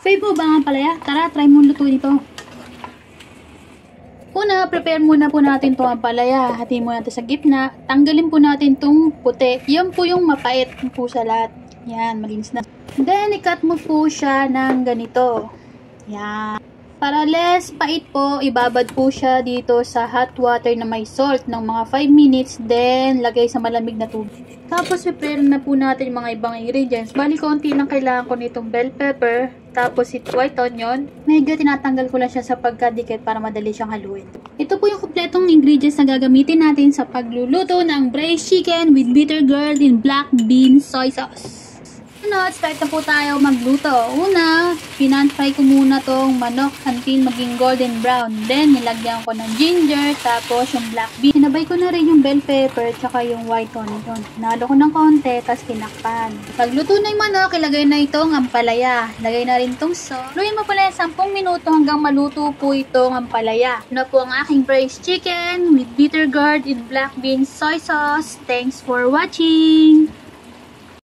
Fave mo ba ang palaya? Tara, try mo lutuin ito. Una, prepare muna po natin itong ampalaya. Hatiin muna natin sa gitna. Tanggalin po natin itong puti. Yan po yung mapait po sa lahat. Yan, malinis na. Then, i-cut mo po siya ng ganito. Yan. Para less pait po, ibabad po siya dito sa hot water na may salt ng mga 5 minutes. Then, lagay sa malamig na tubig. Tapos, prepare na po natin yung mga ibang ingredients. Bali, konti lang kailangan ko nitong bell pepper. Tapos, white onion. Medyo tinatanggal ko lang siya sa pagkadikit para madali siyang haluin. Ito po yung kompletong ingredients na gagamitin natin sa pagluluto ng braised chicken with bitter gourd and black bean soy sauce. Start na po tayo magluto. Una, pinan-fry ko muna tong manok until maging golden brown. Then, nilagyan ko ng ginger, tapos yung black bean. Sinabay ko na rin yung bell pepper, tsaka yung white onion. Nalo ko ng konti, tapos tinakpan. Pagluto na yung manok, ilagay na itong ampalaya. Lagay na rin itong sauce. Luyin mo pala 10 minuto hanggang maluto po itong ampalaya. Ito na po ang aking braised chicken with bitter gourd and black bean soy sauce. Thanks for watching!